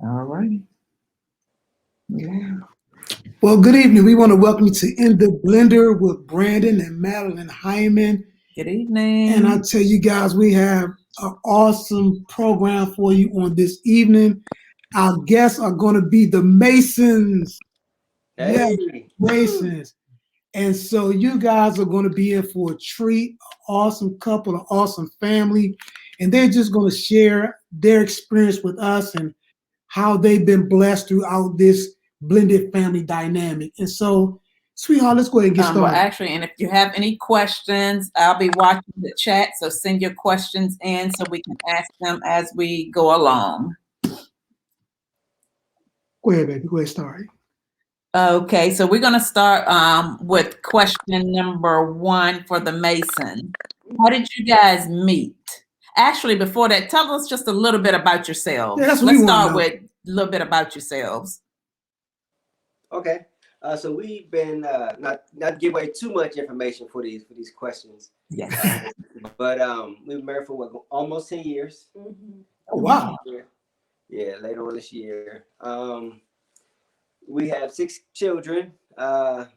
All right. Yeah. Well, good evening. We want to welcome you to In the Blender with Brandon and Madeline Hyman. Good evening. And I tell you guys, we have an awesome program for you on this evening. Our guests are going to be the Masons. Hey. Yeah, Masons. And so you guys are going to be in for a treat, awesome couple, an awesome family. And they're just going to share their experience with us and how they've been blessed throughout this blended family dynamic. And so, sweetheart, let's go ahead and get started. Well, actually, and if you have any questions, I'll be watching the chat. So send your questions in so we can ask them as we go along. Go ahead, baby. Go ahead, start. Okay, so we're going to start with question number 1 for the Mason. How did you guys meet? Actually, before that, tell us just a little bit about yourselves. Yeah, Let's start with a little bit about yourselves. Okay. So we've been not give away too much information for these questions. Yes. But we've been married for almost 10 years. Mm-hmm. Oh, wow. Yeah, later on this year. We have 6 children, 1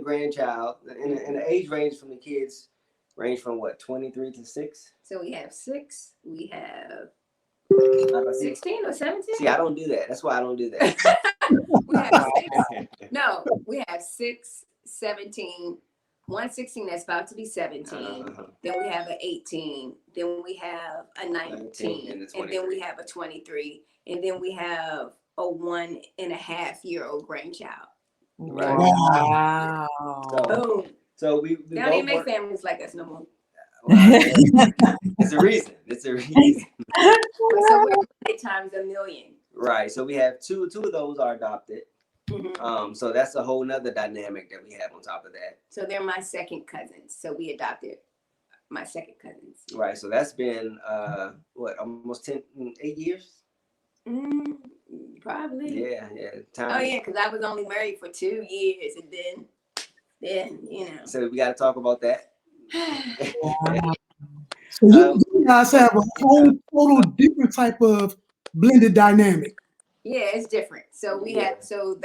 grandchild, and the age range from the kids range from what, 23 to 6? So we have 6. We have 16 or 17. See, I don't do that. That's why I don't do that. We have 6. No, we have 6, 17, 1 16 that's about to be 17. Then we have an 18. Then we have a 19, and then we have a 23, and then we have a 1.5-year-old grandchild. Right. Wow. Boom. So we they don't even make families like us no more. It's a reason. It's a reason. So we're times a million. Right. So we have two of those are adopted. Mm-hmm. So that's a whole nother dynamic that we have on top of that. So they're my second cousins. So we adopted my second cousins. Right. So that's been almost 8 years? Probably. Yeah. Time. Oh yeah, because I was only married for 2 years, and then you know. So we got to talk about that. So you guys have a whole total different type of blended dynamic. Yeah, it's different. So we have so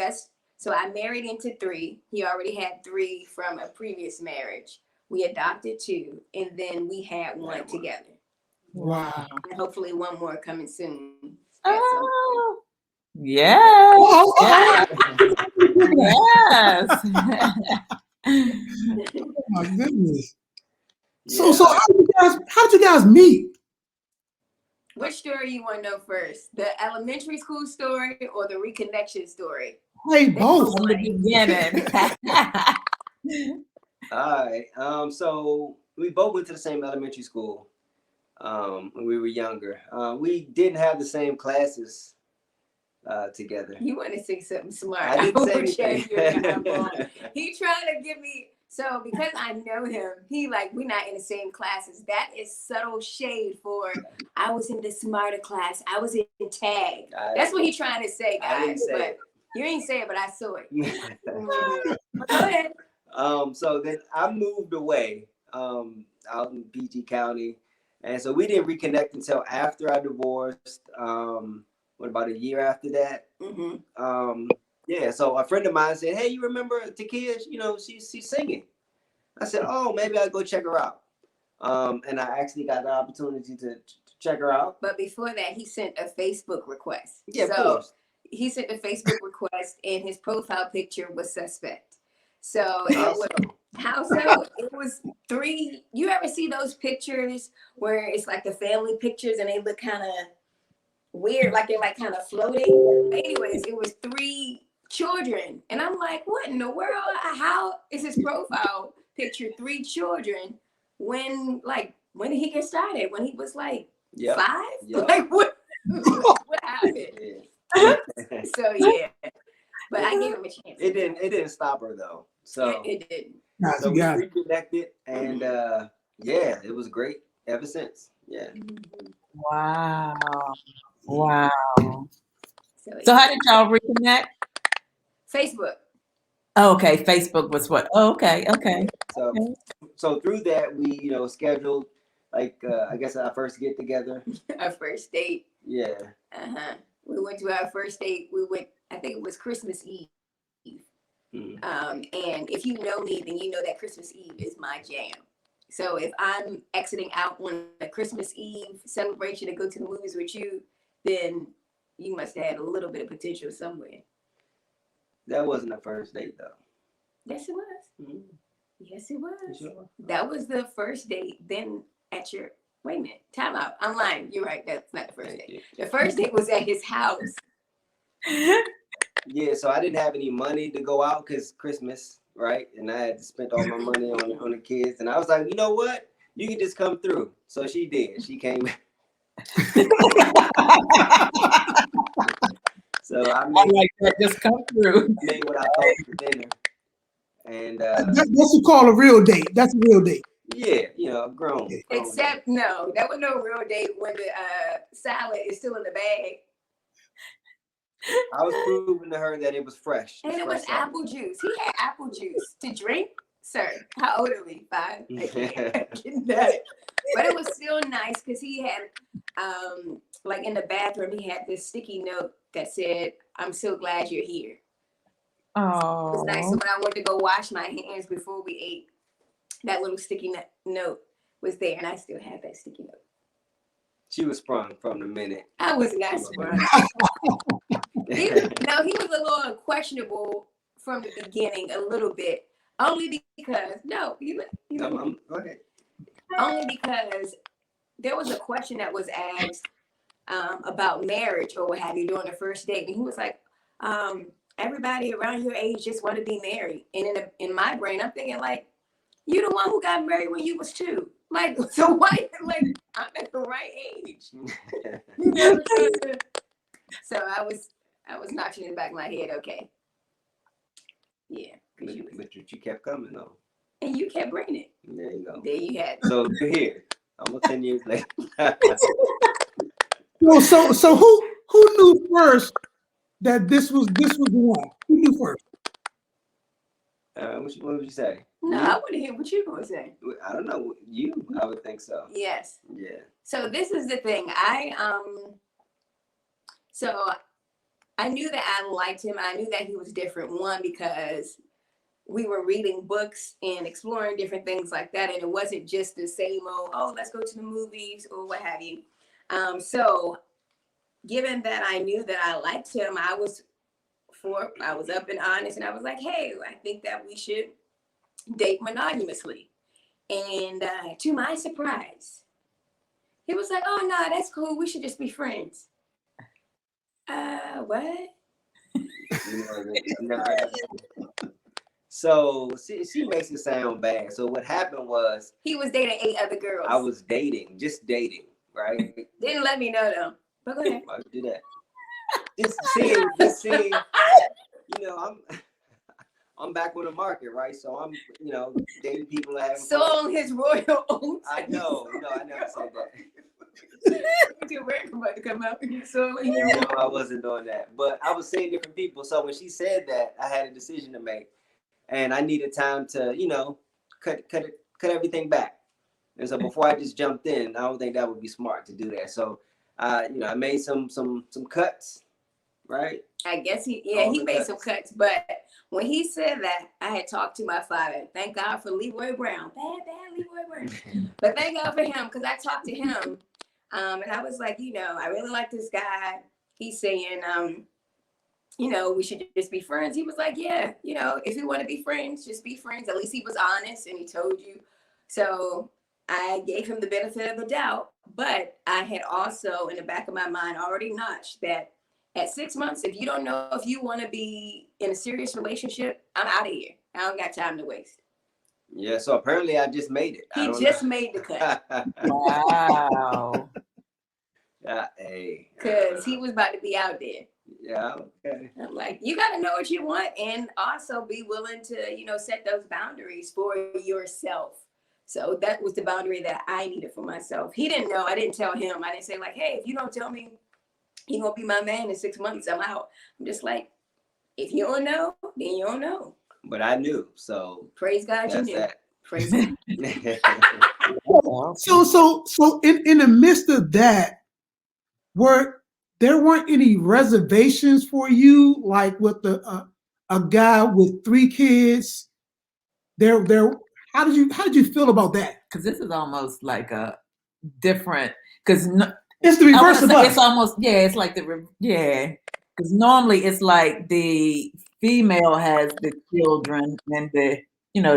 I married into 3. He already had 3 from a previous marriage. We adopted 2, and then we had 1 together. Wow. And hopefully 1 more coming soon. Oh, yes. Yes. Yes. Oh my goodness. Yeah. So how did you guys meet? Which story you want to know first? The elementary school story or the reconnection story? Hey, both. From the beginning. All right. So we both went to the same elementary school when we were younger. We didn't have the same classes together. You want to say something smart? I didn't say anything. He trying to give me. So because I know him, he like, we're not in the same classes. That is subtle shade for I was in the smarter class. I was in tag. That's what he's trying to say, guys. But you ain't say it, but I saw it. Go ahead. So then I moved away out in PG County. And so we didn't reconnect until after I divorced. About a year after that? Mm-hmm. Yeah, so a friend of mine said, "Hey, you remember Tekeah? You know, she's singing." I said, "Oh, maybe I'll go check her out." And I actually got the opportunity to check her out. But before that, he sent a Facebook request. Yeah, of course. He sent a Facebook request, and his profile picture was suspect. So how so? It was 3. You ever see those pictures where it's like the family pictures and they look kind of weird, like they're like kind of floating? Anyways, it was 3 children, and I'm like, what in the world? How is his profile picture 3 children? When did he get started? When he was like 5? Yep. Like what happened? Yeah. So yeah, but I gave him a chance. It didn't stop her though. So it didn't. So we reconnected, and yeah, it was great ever since. Yeah. Wow. Wow. So how did y'all reconnect? Facebook. Oh, okay, Facebook was what? Oh, okay. So through that, we scheduled I guess our first get together, our first date. Yeah. We went to our first date. I think it was Christmas Eve. And if you know me, then you know that Christmas Eve is my jam. So if I'm exiting out on a Christmas Eve celebration to go to the movies with you, then you must have had a little bit of potential somewhere. That wasn't the first date, though. Yes, it was. Mm-hmm. Yes, it was. Sure? That was the first date. Then at your, wait a minute, time out. I'm lying. You're right. That's not the first Thank date. you. The first date was at his house. Yeah, so I didn't have any money to go out because Christmas, right? And I had to spend all my money on the kids. And I was like, you know what? You can just come through. So she did. She came. So I like that. Just come through. made what I thought for dinner. And That's what you call a real date. That's a real date. yeah, you know, grown. Except, no, that was no real date when the salad is still in the bag. I was proving to her that it was fresh. And it was apple juice. He had apple juice to drink. Sir, how old are we? 5? I can't But it was still nice because he had, like in the bathroom, he had this sticky note that said, "I'm so glad you're here." Oh, It was nice. So when I went to go wash my hands before we ate, that little sticky note was there, and I still have that sticky note. She was sprung from the minute. I was not sprung. He was a little questionable from the beginning, a little bit. Only because, Go ahead. only because there was a question that was asked about marriage or what have you during the first date. And he was like, everybody around your age just want to be married. And in my brain, I'm thinking like, you the one who got married when you was 2. Like, so why, like, I'm at the right age. You know? So I was notching in the back of my head, okay. Yeah. But you kept coming though. And you kept bringing it. There you go. There you had it. So you're here. Almost 10 years later. Well, so who knew first that this was the one? Who knew first? What would you say? No, I want to hear what you're going to say. I don't know. You, I would think so. Yes. Yeah. So this is the thing. So I knew that I liked him. I knew that he was different. One, because we were reading books and exploring different things like that. And it wasn't just the same old, oh, let's go to the movies or what have you. So given that I knew that I liked him, I was up and honest, and I was like, hey, I think that we should date monogamously. And to my surprise, he was like, oh, no, that's cool. We should just be friends. What? So she makes it sound bad. So what happened was he was dating 8 other girls. I was just dating, right? Didn't let me know though. But go ahead. Why would you do that? Just seeing, you know, I'm back on the market, right? So I'm, you know, dating people that have on his royal oats. I know, I never said that. Your work about to come out. So No, I wasn't doing that. But I was seeing different people. So when she said that, I had a decision to make. And I needed time to, you know, cut everything back. And so before I just jumped in, I don't think that would be smart to do that. So you know, I made some cuts, right? I guess he made some cuts. But when he said that, I had talked to my father. Thank God for Leroy Brown. Bad Leroy Brown. But thank God for him, because I talked to him. And I was like, you know, I really like this guy. He's saying, you know, we should just be friends. He was like, yeah, you know, if you want to be friends, just be friends. At least he was honest and he told you. So I gave him the benefit of the doubt. But I had also, in the back of my mind, already notched that at 6 months, if you don't know if you want to be in a serious relationship, I'm out of here. I don't got time to waste. Yeah, so apparently I just made it. He just made the cut. wow. Hey. Because he was about to be out there. Yeah, okay. I'm like, you got to know what you want and also be willing to, you know, set those boundaries for yourself. So that was the boundary that I needed for myself. He didn't know. I didn't tell him. I didn't say like, hey, if you don't tell me you're going to be my man in 6 months, I'm out. I'm just like, if you don't know, then you don't know. But I knew, so. Praise God, you knew. That. Praise God. So in the midst of that, there weren't any reservations for you, like with a guy with 3 kids. How did you feel about that? Because this is almost like a different, because It's the reverse of us. it's almost, yeah, it's like because normally it's like the female has the children and the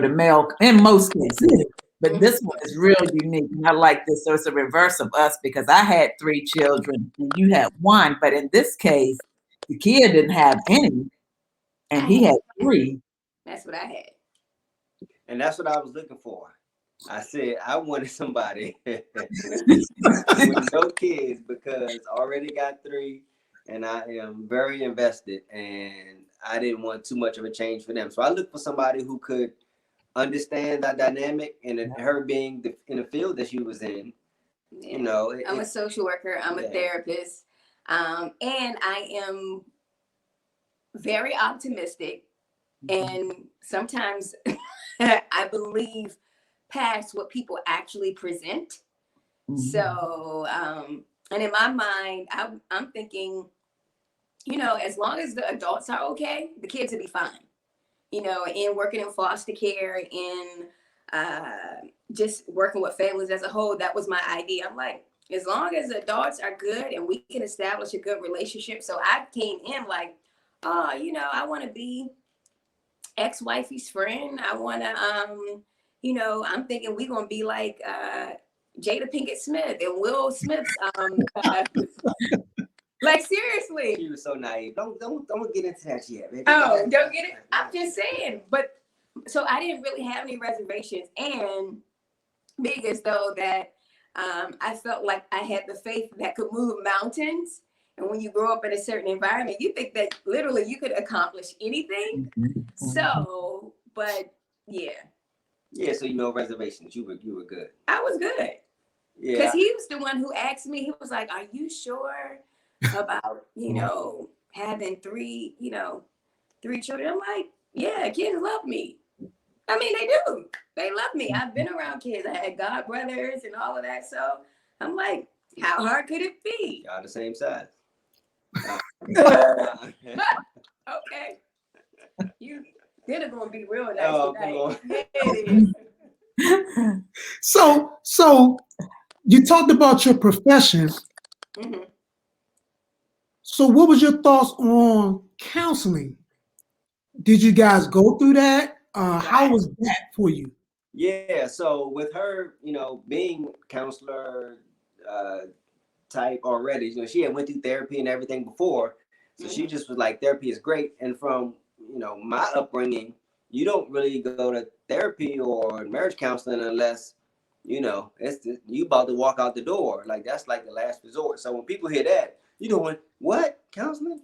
male in most cases. But this one is real unique. And I like this. So it's a reverse of us because I had 3 children and you had 1. But in this case, the kid didn't have any and he had 3. That's what I had. And that's what I was looking for. I said I wanted somebody with no kids because I already got 3 and I am very invested and I didn't want too much of a change for them. So I looked for somebody who could understand that dynamic and her being in the field that she was in. Yeah. I'm a social worker. I'm a therapist. And I am very optimistic. And sometimes I believe past what people actually present. So, and in my mind, I'm thinking, as long as the adults are okay, the kids will be fine. In working in foster care, in just working with families as a whole, that was my idea. I'm like, as long as the adults are good and we can establish a good relationship. So I came in like, oh, I want to be ex-wifey's friend. I want to, I'm thinking we're going to be like Jada Pinkett Smith and Will Smith's, like seriously. She was so naive. Don't get into that yet, baby. Oh, don't get it. I'm just saying. But so I didn't really have any reservations, and big as though that I felt like I had the faith that could move mountains. And when you grow up in a certain environment, you think that literally you could accomplish anything. So, but yeah. Yeah, so reservations. You were good. I was good. Yeah. Because he was the one who asked me, he was like, are you sure about, having 3 children? I'm like, yeah, kids love me. I mean, they do. They love me. I've been around kids. I had god brothers and all of that. So I'm like, how hard could it be? Y'all the same size. Okay. They're going to be real nice tonight. Come on. Yeah, it is. So you talked about your profession. Mm-hmm. So what was your thoughts on counseling? Did you guys go through that? How was that for you? Yeah, so with her, being counselor type already, she had went through therapy and everything before. So she just was like, therapy is great. And from, my upbringing, you don't really go to therapy or marriage counseling unless, you about to walk out the door. Like, that's like the last resort. So when people hear that, you doing what? Counseling?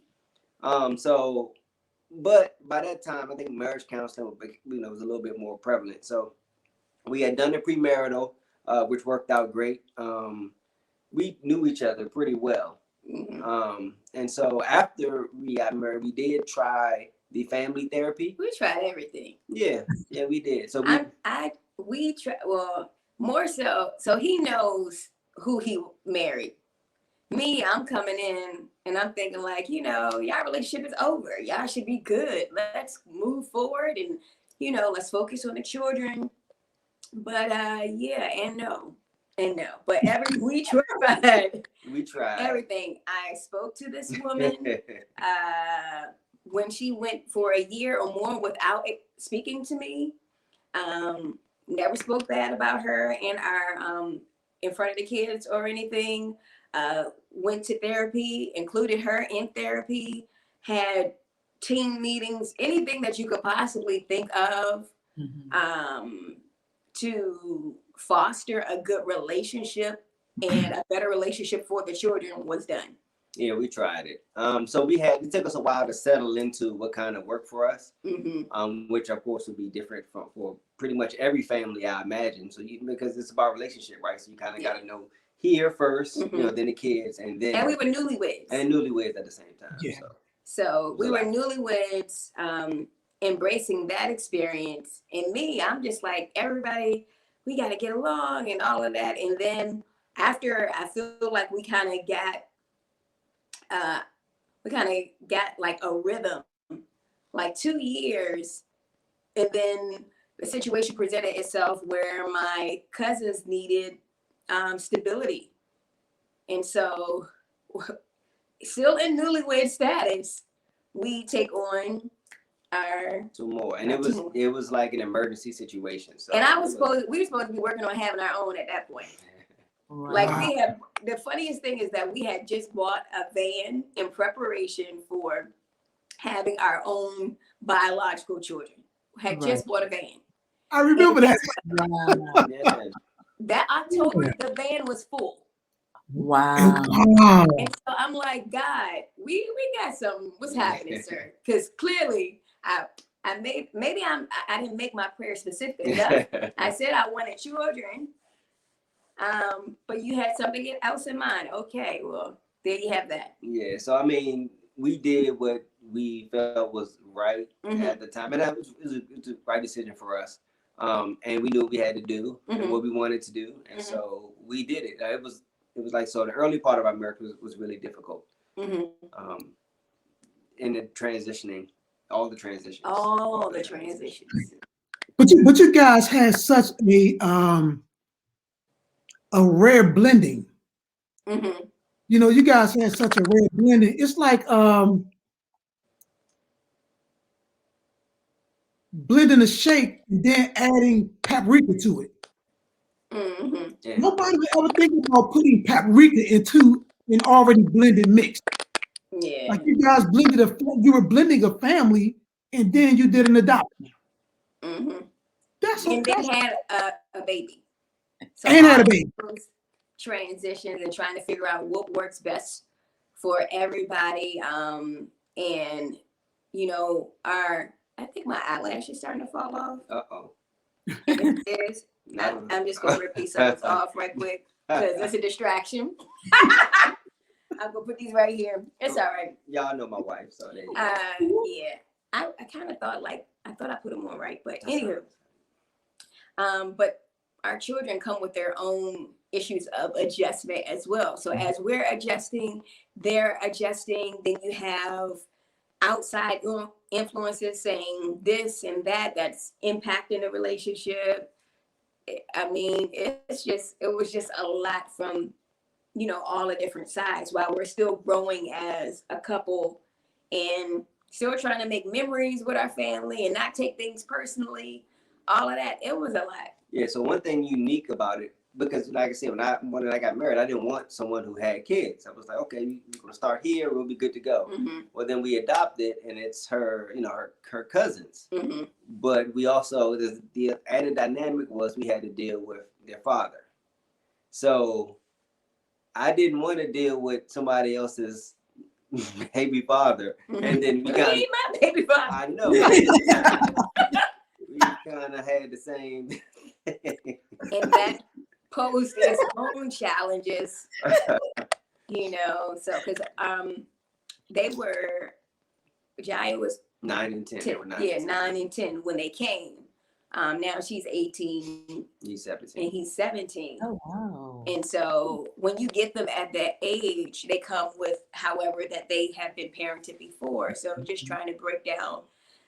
But by that time, I think marriage counseling, was a little bit more prevalent. So we had done the premarital, which worked out great. We knew each other pretty well. Mm-hmm. And so after we got married, we did try the family therapy. We tried everything. Yeah, we did. So we tried, well, more so he knows who he married. Me, I'm coming in and I'm thinking like, y'all relationship is over. Y'all should be good. Let's move forward and, let's focus on the children. But yeah, and no. But we tried. We tried everything. I spoke to this woman when she went for a year or more without speaking to me. Never spoke bad about her in front of the kids or anything. Went to therapy, included her in therapy, had team meetings, anything that you could possibly think of, to foster a good relationship and a better relationship for the children was done. Yeah, we tried it. So it took us a while to settle into what kind of worked for us, which of course would be different for pretty much every family, I imagine. So because it's about relationship, right? So you kind of got to know here first, then the kids, and we were newlyweds. And newlyweds at the same time. Yeah. So we were newlyweds, embracing that experience. And me, I'm just like, everybody, we got to get along and all of that. And then after I feel like we kind of got we kind of got like a rhythm, like 2 years, and then the situation presented itself where my cousins needed stability, and so still in newlywed status, we take on our 2 more, and 2 more. it was like an emergency situation. So And we were supposed to be working on having our own at that point. Right. Like the funniest thing is that we had just bought a van in preparation for having our own biological children. Had just bought a van. I remember that. Wow. Yeah. That October, the van was full. Wow. Wow. And so I'm like, God, we got something. What's happening, sir? Because clearly I didn't make my prayer specific enough. I said I wanted children. But you had something else in mind. Okay, well, there you have that. Yeah, so I mean, we did what we felt was right at the time, and that was the right decision for us. And we knew what we had to do and what we wanted to do, and so we did it. It was like, so the early part of our marriage was really difficult. In the transitioning, all the transitions. But you guys had such a rare blending. You know, you guys had such a rare blending. It's like blending a shake and then adding paprika to it. Yeah. Nobody would ever think about putting paprika into an already blended mix. Yeah. Like you guys you were blending a family and then you did an adoption. And then had a baby. So and had a baby. Transitions and trying to figure out what works best for everybody. And you know, I think my eyelash is starting to fall off. Uh-oh. It is. I'm just gonna rip these suckers off right quick because it's a distraction. I'm gonna put these right here. It's all right. Y'all know my wife, so there you go. Yeah. I kind of thought I put them on right, but anywho. But our children come with their own issues of adjustment as well. So as we're adjusting, they're adjusting. Then you have outside influences saying this and that's impacting the relationship. I mean, it was just a lot from, you know, all the different sides while we're still growing as a couple and still trying to make memories with our family and not take things personally. All of that, it was a lot. Yeah, so one thing unique about it, because like I said, when I got married, I didn't want someone who had kids. I was like, okay, we're gonna start here, we'll be good to go. Well, then we adopted, and it's her, you know, her cousins. But we also, the added dynamic was we had to deal with their father. So I didn't want to deal with somebody else's baby father, and then we got my baby father. I know. We kind of had the same. And that posed its own challenges, you know. So, because Jaya was 9 and 10. 9 and 10 when they came. Now she's 18. He's 17. And he's 17. Oh, wow. And so when you get them at that age, they come with however that they have been parented before. So just trying to break down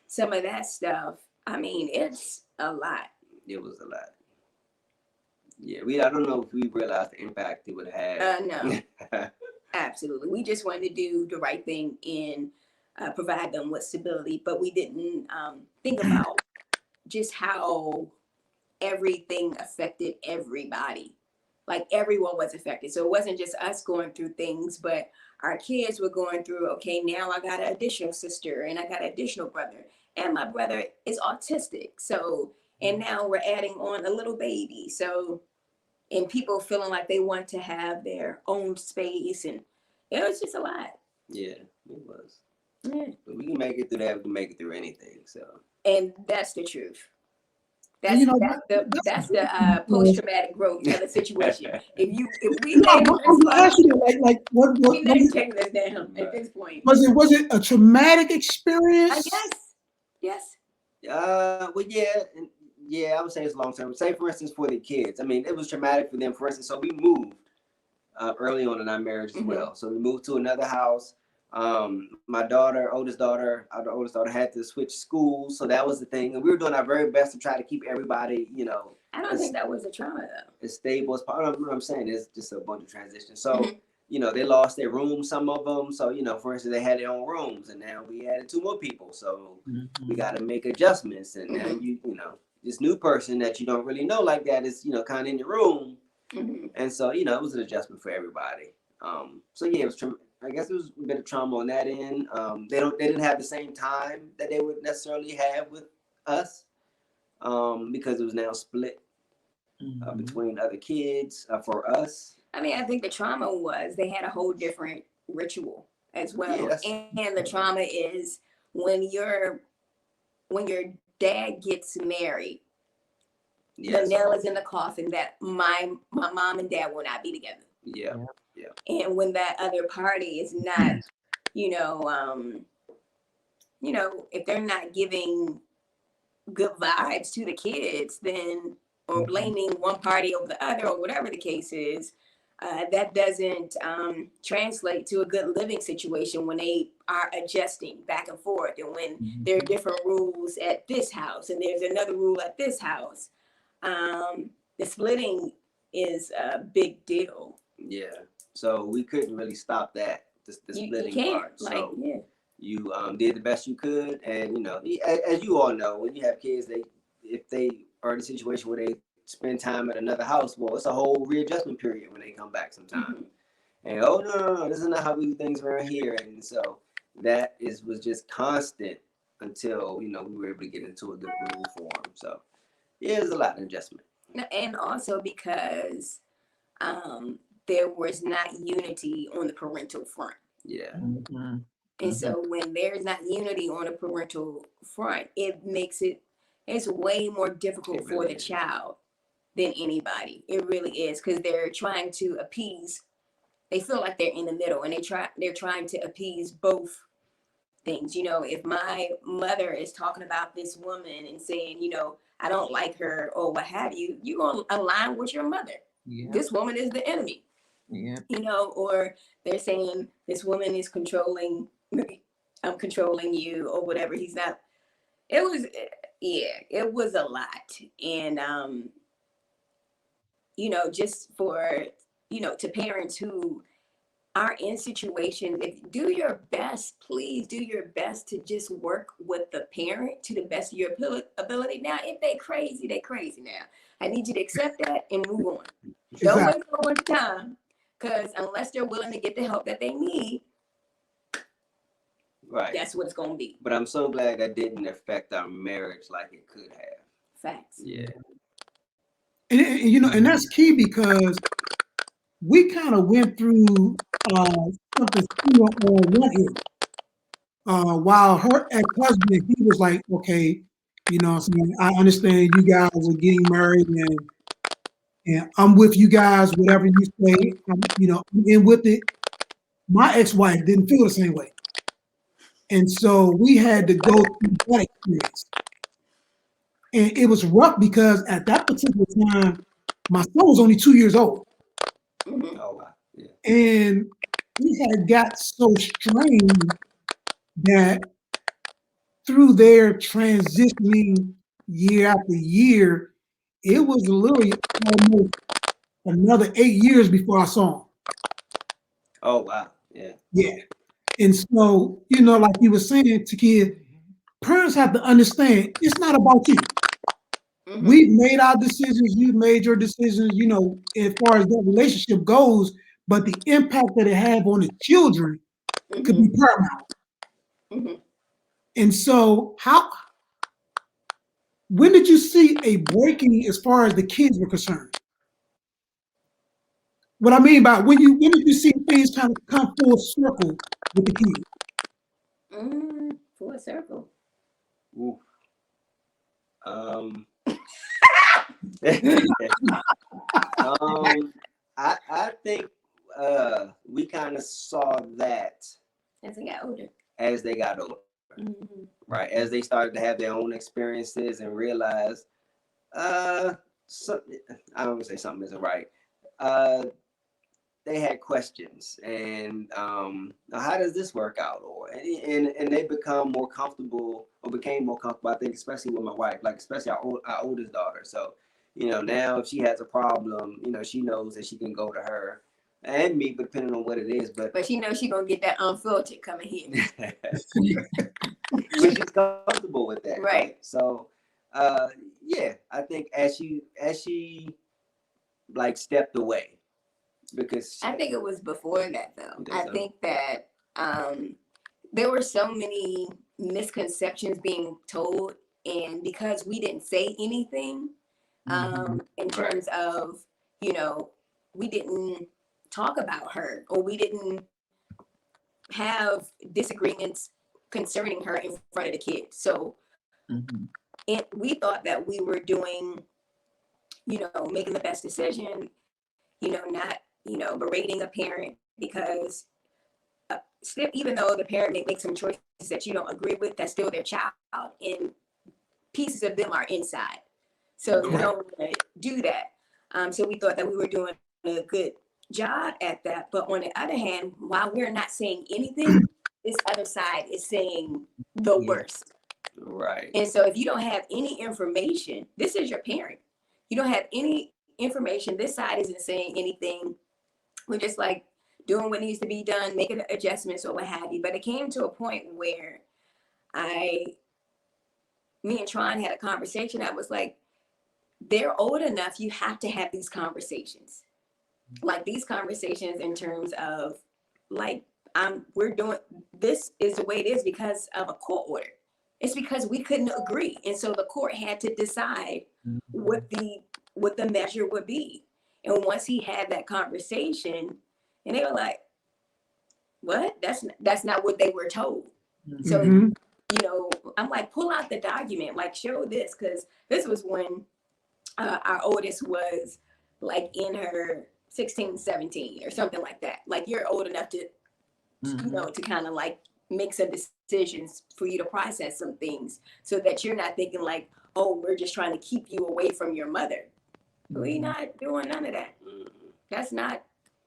some of that stuff. I mean, it's a lot. It was a lot. Yeah, I don't know if we realized the impact it would have. No, absolutely. We just wanted to do the right thing and provide them with stability, but we didn't think about just how everything affected everybody. Like everyone was affected. So it wasn't just us going through things, but our kids were going through, okay, now I got an additional sister and I got an additional brother. And my brother is autistic. So, and now we're adding on a little baby. So, and people feeling like they want to have their own space. And it was just a lot. Yeah, it was. Yeah. But we can make it through that. We can make it through anything. So. And that's the truth. That's the post-traumatic growth of the situation. If we let take this down at this point. Was it a traumatic experience? Yes. Well, yeah, I would say it's long term. Say for instance for the kids. I mean, it was traumatic for them. For instance, so we moved early on in our marriage as Mhm. well. So we moved to another house. My daughter, our oldest daughter, had to switch schools, so that was the thing. And we were doing our very best to try to keep everybody, I don't think that was a trauma though. as stable as possible. What I'm saying is just a bunch of transitions. So, Mhm. they lost their rooms, some of them. So, for instance, they had their own rooms, and now we added 2 more people. So we got to make adjustments. And now this new person that you don't really know like that is, kind of in your room. Mhm. And so, it was an adjustment for everybody. So yeah, it was. I guess it was a bit of trauma on that end. They didn't have the same time that they would necessarily have with us, because it was now split between other kids for us. I mean, I think the trauma was they had a whole different ritual as well, and the trauma is when your dad gets married. The nail is in the coffin that my mom and dad will not be together. Yeah. And when that other party is not, if they're not giving good vibes to the kids, then, or blaming one party over the other, or whatever the case is, that doesn't translate to a good living situation when they are adjusting back and forth, and when there are different rules at this house and there's another rule at this house. The splitting is a big deal. Yeah. So we couldn't really stop that, the splitting part. So you did the best you could, and as you all know, when you have kids, if they are in a situation where they spend time at another house, well, it's a whole readjustment period when they come back sometime. And no, this is not how we do things around here. And so that was just constant until we were able to get into a good rule form. So yeah, there's a lot of adjustment. And also because there was not unity on the parental front. Yeah. And so when there's not unity on a parental front, it's way more difficult for the child than anybody. It really is, because they're trying to appease. They feel like they're in the middle, and they're trying to appease both things. If my mother is talking about this woman and saying, I don't like her or what have you, you're going to align with your mother. Yeah. This woman is the enemy. Yeah. Or they're saying this woman is controlling, I'm controlling you or whatever. He's not. It was a lot. And, just for, to parents who are in situations, do your best, please do your best to just work with the parent to the best of your ability. Now, if they crazy now. I need you to accept that and move on. Exactly. Don't wait for one time, because unless they're willing to get the help that they need, right, that's what it's going to be. But I'm so glad that didn't affect our marriage like it could have. Facts. Yeah. And that's key, because we kind of went through something similar on one end. While her ex-husband, he was like, okay, I understand you guys are getting married, and I'm with you guys, whatever you say, I'm in with it. My ex-wife didn't feel the same way. And so we had to go through that experience. And it was rough, because at that particular time, my son was only 2 years old. Mm-hmm. Oh, wow. Yeah. And we had got so strained that through their transitioning year after year, it was literally almost another 8 years before I saw him. Oh, wow. Yeah. Yeah. And so, like you were saying, Tekeah, parents have to understand it's not about you. Mm-hmm. We've made our decisions, you've made your decisions, as far as that relationship goes, but the impact that it have on the children could be paramount. Mm-hmm. And so when did you see a breaking as far as the kids were concerned? What I mean by when did you see things kind of come full circle with the kids? Full circle. Ooh. I think we kind of saw that as they got older. Mm-hmm. Right, as they started to have their own experiences and realize, I don't want to say something isn't right. they had questions, and how does this work out, or and they become more comfortable, or became more comfortable, I think, especially with my wife, like especially our oldest daughter. So, now if she has a problem, she knows that she can go to her and me, depending on what it is. But she knows she's gonna get that unfiltered coming here. But she's comfortable with that, Right? So, yeah, I think as she like stepped away. Because I think it was before that, though. I so? think that there were so many misconceptions being told, and because we didn't say anything in terms of, we didn't talk about her, or we didn't have disagreements concerning her in front of the kids. So we thought that we were doing, making the best decision, not, berating a parent, because still, even though the parent may make some choices that you don't agree with, that's still their child, and pieces of them are inside. So you don't want to do that. So we thought that we were doing a good job at that. But on the other hand, while we're not saying anything, this other side is saying the worst. Right. And so if you don't have any information, this is your parent. You don't have any information. This side isn't saying anything. We're just like doing what needs to be done, making adjustments or what have you. But it came to a point where me and Tron had a conversation. I was like, they're old enough. You have to have these conversations. Like these conversations in terms of like, we're doing, this is the way it is because of a court order. It's because we couldn't agree. And so the court had to decide what the measure would be. And once he had that conversation, and they were like, what? That's not what they were told. So, I'm like, pull out the document, like show this, because this was when our oldest was like in her 16, 17 or something like that. Like you're old enough to, to kind of like make some decisions for you to process some things so that you're not thinking like, oh, we're just trying to keep you away from your mother. We're not doing none of that. That's not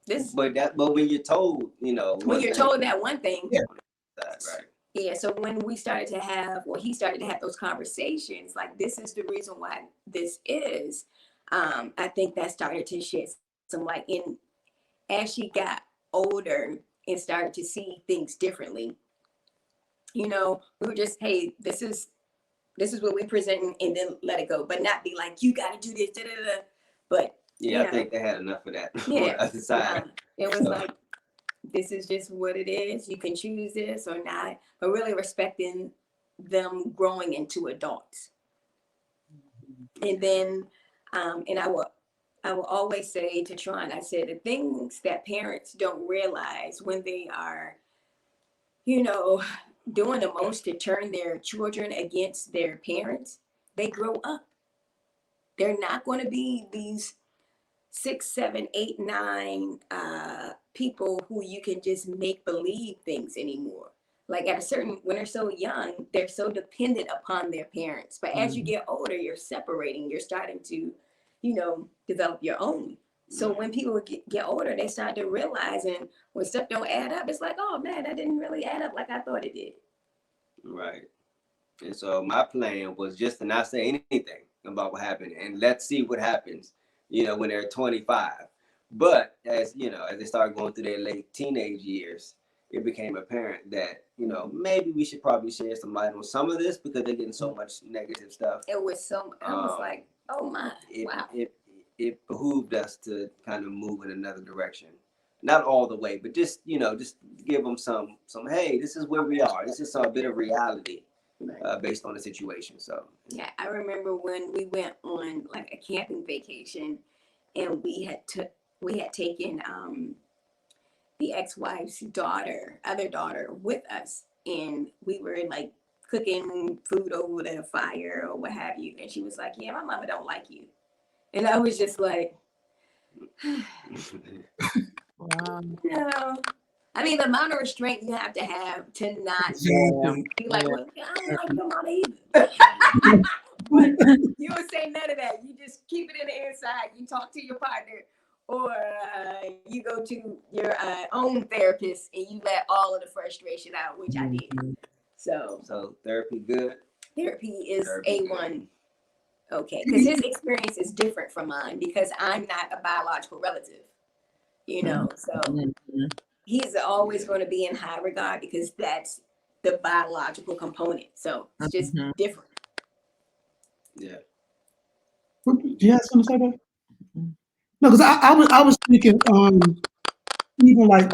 this. But when you're told, when you're told that one thing, that's right. Yeah. So when he started to have those conversations, like this is the reason why this is, I think that started to shed some light in as she got older and started to see things differently. We were just, hey, this is what we present, and then let it go, but not be like, you got to do this, But I think they had enough of that. Yeah, on the other side. It was like, this is just what it is. You can choose this or not, but really respecting them growing into adults. And then, and I will always say to Tron, I said, the things that parents don't realize when they are, doing the most to turn their children against their parents, they grow up. They're not going to be these 6, 7, 8, 9 people who you can just make believe things anymore. Like when they're so young, they're so dependent upon their parents. But as you get older, you're separating. You're starting to, develop your own. So when people get older, they start to realize, and when stuff don't add up, it's like, oh man, that didn't really add up like I thought it did. Right. And so my plan was just to not say anything about what happened, and let's see what happens, when they're 25. But as they start going through their late teenage years, it became apparent that, maybe we should probably share some light on some of this because they're getting so much negative stuff. It was I was like, oh my, wow. It behooved us to kind of move in another direction. Not all the way, but just give them some, hey, this is where we are. This is a bit of reality based on the situation. So yeah, I remember when we went on like a camping vacation, and we had taken the ex-wife's other daughter with us, and we were like cooking food over the fire or what have you, and she was like, yeah, my mama don't like you. And I was just like, Wow. I mean, the amount of restraint you have to not be like, well, I don't like your mama either. But you don't say none of that. You just keep it in the inside. You talk to your partner, or you go to your own therapist and you let all of the frustration out, which I did. So therapy good. Therapy is Therapy A1. good. Okay, because his experience is different from mine because I'm not a biological relative, you know. So he's always going to be in high regard because that's the biological component. So it's just different. Yeah. Do you have something to say about that? No, because I was thinking, even like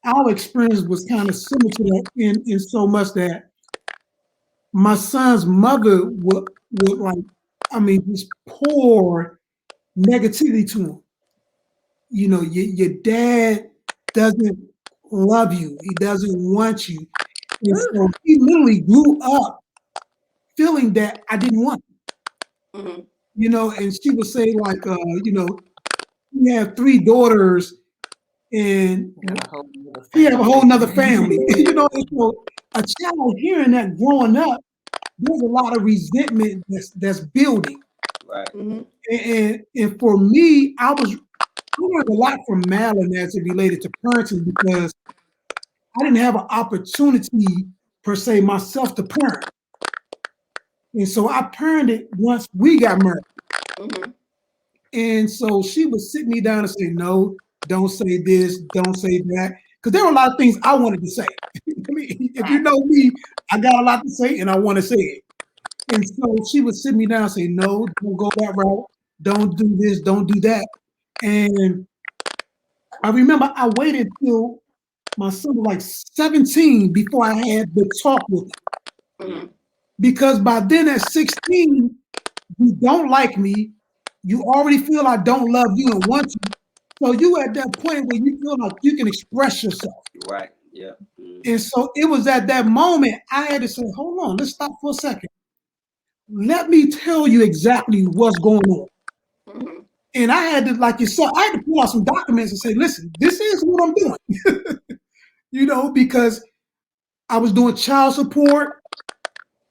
our experience was kind of similar to that in so much that my son's mother would like, I mean, just pour negativity to him. You know, your dad doesn't love you. He doesn't want you. And so he literally grew up feeling that I didn't want him. Mm-hmm. You know, and she would say like, you know, we have 3 daughters and he have a whole nother family. You know, and so a child hearing that growing up, there's a lot of resentment that's building. Right. And for me, I learned a lot from Madeline as it related to parenting because I didn't have an opportunity per se myself to parent. And so I parented once we got married. And so she would sit me down and say, no, don't say this, don't say that. Because there were a lot of things I wanted to say. I mean, if you know me, I got a lot to say and I want to say it. And so she would sit me down and say, no, don't go that route. Don't do this, don't do that. And I remember I waited till my son was like 17 before I had the talk with him. Because by then at 16, you don't like me. You already feel I don't love you and want you. So you at that point where you feel like you can express yourself. Right. Yeah. And so it was at that moment I had to say, hold on, let's stop for a second. Let me tell you exactly what's going on. And I had to, like you said, I had to pull out some documents and say, listen, this is what I'm doing. You know, because I was doing child support.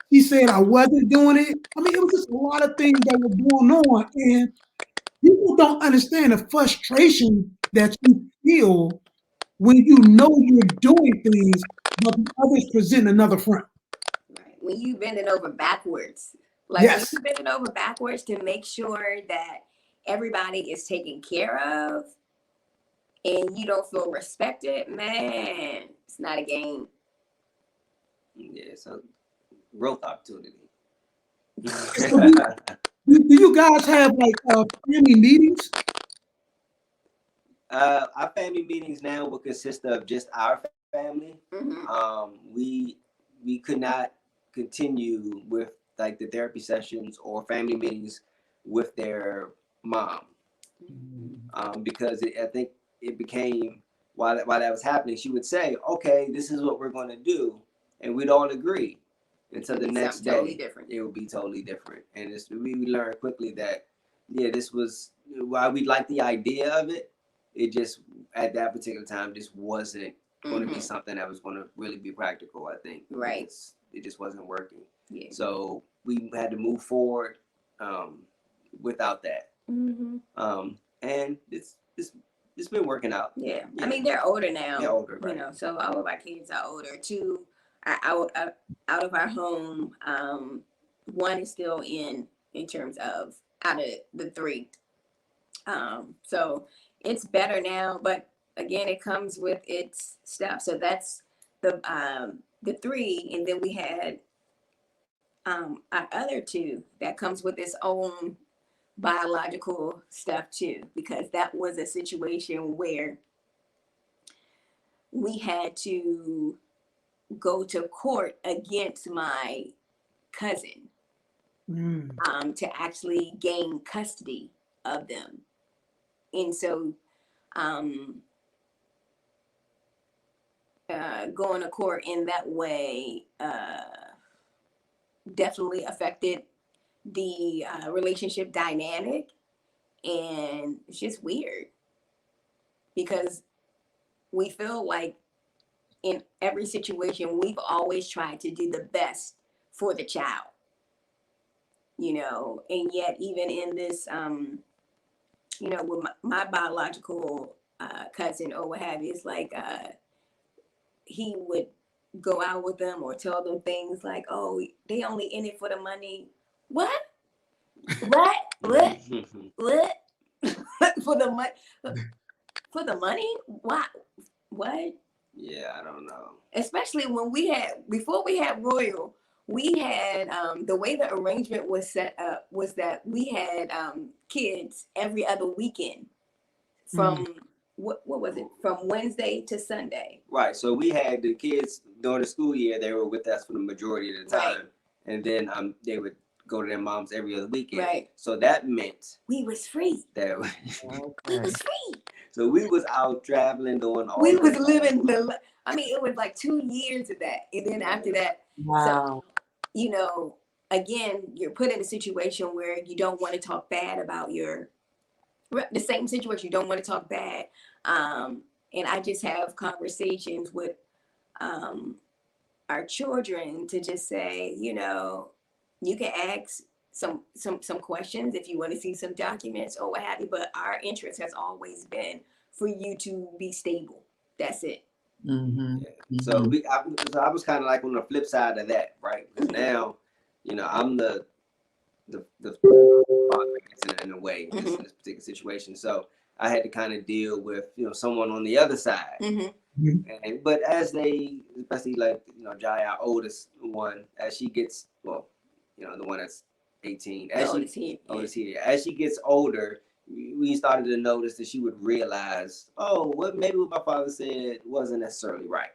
He said I wasn't doing it. I mean, it was just a lot of things that were going on. And people don't understand the frustration that you feel when you know you're doing things, but the others present another front. Right. When you bending over backwards. Like yes. when you bending over backwards to make sure that everybody is taken care of and you don't feel respected, man, it's not a game. Yeah, so growth opportunity. Do you guys have like family meetings? Our family meetings now will consist of just our family. We could not continue with like the therapy sessions or family meetings with their mom because I think it became while that was happening, she would say, "Okay, this is what we're going to do," and we'd all agree. Until the next day, totally different. It would be totally different, and we learned quickly that this was while we liked the idea of it. It just at that particular time just wasn't going to be something that was going to really be practical. I think it just wasn't working. Yeah. So we had to move forward without that. And it's been working out. Yeah. I mean, they're older now. They're older, right? You know, so all of our kids are older. 2 are out of our home. 1 is still in terms of out of the 3. So it's better now, but again, it comes with its stuff. So that's the 3, and then we had our other 2 that comes with its own biological stuff too, because that was a situation where we had to go to court against my cousin to actually gain custody of them. And so going to court in that way definitely affected the relationship dynamic. And it's just weird because we feel like in every situation, we've always tried to do the best for the child, you know, and yet even in this you know, with my biological cousin or what have you, it's like he would go out with them or tell them things like, oh, they only in it for the money. What? What? What? For the money? For the money? What? What? Yeah, I don't know. Especially when before we had Royal, we had the way the arrangement was set up was that we had kids every other weekend from what was it, from Wednesday to Sunday. Right. So we had the kids during the school year. They were with us for the majority of the time, Right. and then they would go to their moms every other weekend. Right. So that meant We was free. that We was free. so we was out traveling, doing all. We was living I mean, it was like 2 years of that, and then after that, Wow. so, you know, again, you're put in a situation where you don't want to talk bad about the same situation. You don't want to talk bad. And I just have conversations with our children to just say, you know, you can ask some questions if you want to see some documents or what have you, but our interest has always been for you to be stable. That's it. Mm-hmm. Yeah. So I was kind of like on the flip side of that, right? Because now, you know, I'm the father in a way in this particular situation. So I had to kind of deal with, you know, someone on the other side. But as they, especially like, you know, Jai, our oldest one, as she gets, well, you know, the one that's 18, as she gets older, we started to notice that she would realize, oh, maybe what my father said wasn't necessarily right,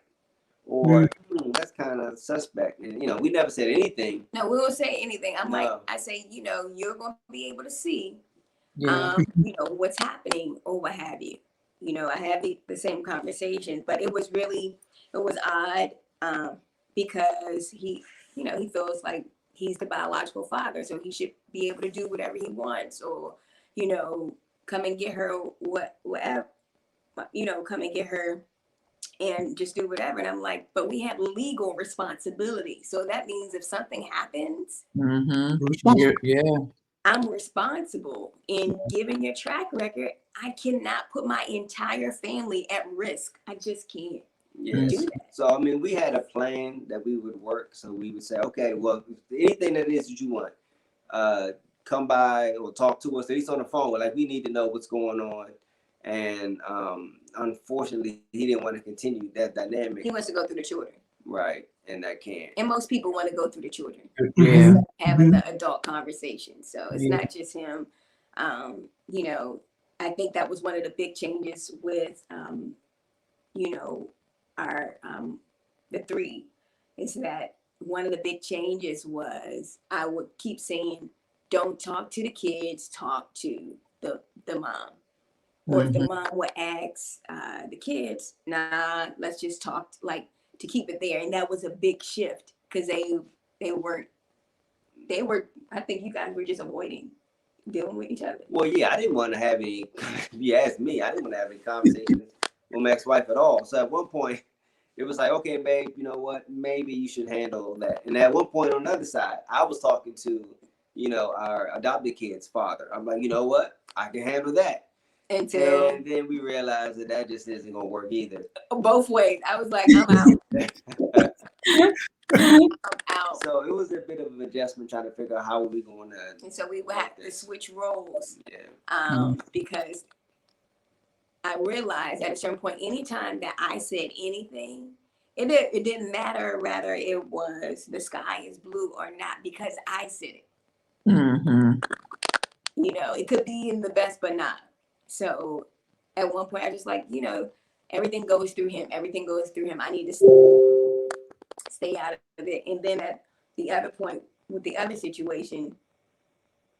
or that's kind of suspect. And you know, we never said anything. No, we won't say anything. I say, you know, you're going to be able to see, you know, what's happening or what have you. You know, I have the same conversations, but it was odd because he feels like he's the biological father, so he should be able to do whatever he wants, or, you know, come and get her, whatever, you know, come and get her and just do whatever. And I'm like, but we have legal responsibility. So that means if something happens, I'm responsible. In giving your track record, I cannot put my entire family at risk. I just can't do that. So, I mean, we had a plan that we would work. So we would say, okay, well, anything that is that you want, come by or talk to us, at least on the phone. Like, we need to know what's going on. And unfortunately, he didn't want to continue that dynamic. He wants to go through the children. Right. And that can't. And most people want to go through the children. Having the adult conversation. So it's not just him. You know, I think that was one of the big changes with, you know, our, the three, is that one of the big changes was I would keep saying, don't talk to the kids, talk to the mom. Or if the mom would ask the kids, nah, let's just talk, like, to keep it there. And that was a big shift because they were, I think you guys were just avoiding dealing with each other. Well, yeah, I didn't want to have any, if you ask me, I didn't want to have any conversations with my ex-wife at all. So at one point, it was like, okay, babe, you know what? Maybe you should handle that. And at one point on the other side, I was talking to, you know, our adopted kid's father. I'm like, you know what? I can handle that. And then we realized that just isn't going to work either. Both ways. I was like, I'm out. I'm out. So it was a bit of an adjustment trying to figure out how we going to. And so we would have to switch roles. Yeah. Because I realized at a certain point, anytime that I said anything, it didn't matter whether it was the sky is blue or not, because I said it. You know, it could be in the best, but not. So at one point, I just like, you know, everything goes through him. Everything goes through him. I need to stay out of it. And then at the other point, with the other situation,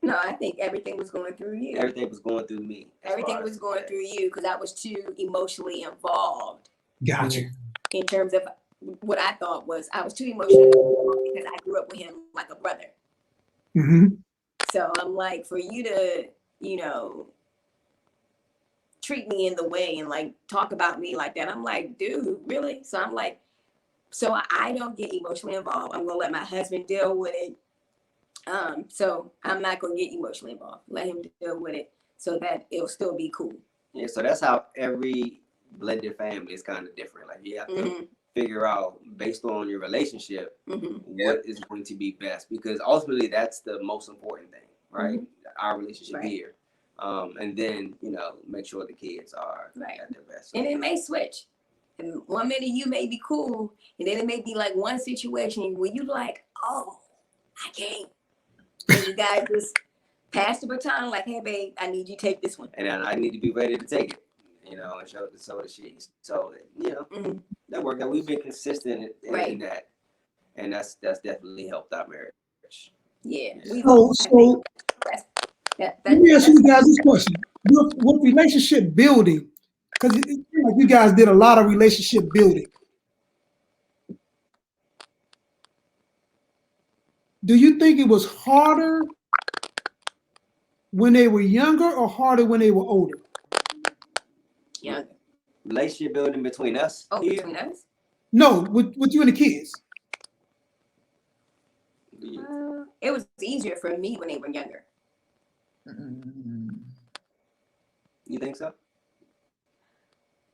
no, I think everything was going through you. Everything was going through me. Everything was going through you because I was too emotionally involved. Gotcha. In terms of what I thought was, I was too emotionally involved because I grew up with him like a brother. So I'm like, for you to, you know, treat me in the way and like talk about me like that, I'm like, dude, really? So I'm like, so I don't get emotionally involved. I'm gonna let my husband deal with it. So I'm not gonna get emotionally involved. Let him deal with it. so that it'll still be cool. Yeah, so that's how every blended family is kind of different. Like you have to figure out based on your relationship what is going to be best, because ultimately that's the most important thing, right? Our relationship here. And then, you know, make sure the kids are at their best. So. And it may switch. And 1 minute you may be cool, and then it may be like one situation where you like, oh, I can't. And you guys just pass the baton like, hey, babe, I need you to take this one. And I need to be ready to take it, you know, and so does she. So, you know, that worked out. We've been consistent in that. And that's definitely helped our marriage. Yeah. So let me ask you guys this question. With relationship building, because it seems like you guys did a lot of relationship building. Do you think it was harder when they were younger or harder when they were older? Younger. Relationship building between us? Oh, between us? No, with you and the kids. It was easier for me when they were younger. You think so?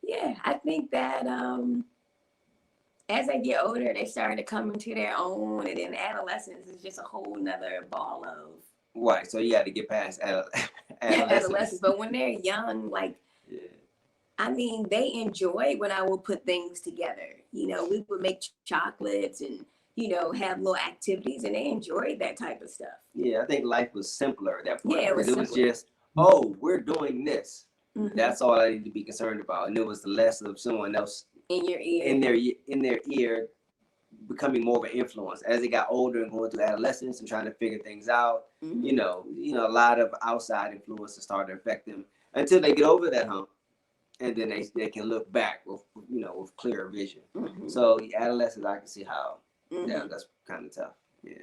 Yeah, I think that as I get older, they started to come into their own, and then adolescence is just a whole nother ball of. Right, so you had to get past adolescence. But when they're young, like, I mean, they enjoy when I would put things together. You know, we would make chocolates and, you know, have little activities, and they enjoyed that type of stuff. Yeah, I think life was simpler at that point. Yeah, it was just, oh, we're doing this. That's all I need to be concerned about, and it was less of someone else in your ear, in their ear, becoming more of an influence as they got older and going through adolescence and trying to figure things out. You know, a lot of outside influences start to affect them until they get over that hump, and then they can look back with with clearer vision. So adolescence, I can see how that's kind of tough. Yeah.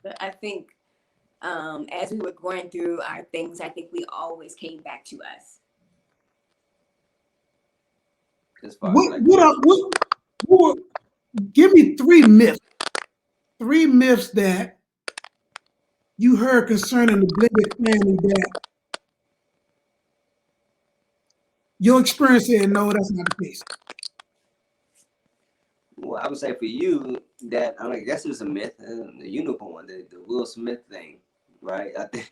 But I think as we were going through our things, I think we always came back to us. As far give me 3 myths. 3 myths that you heard concerning the blended family that your experience said, no, that's not the case. Well, I would say for you that I guess it was a myth, the unicorn, the Will Smith thing, right? I think.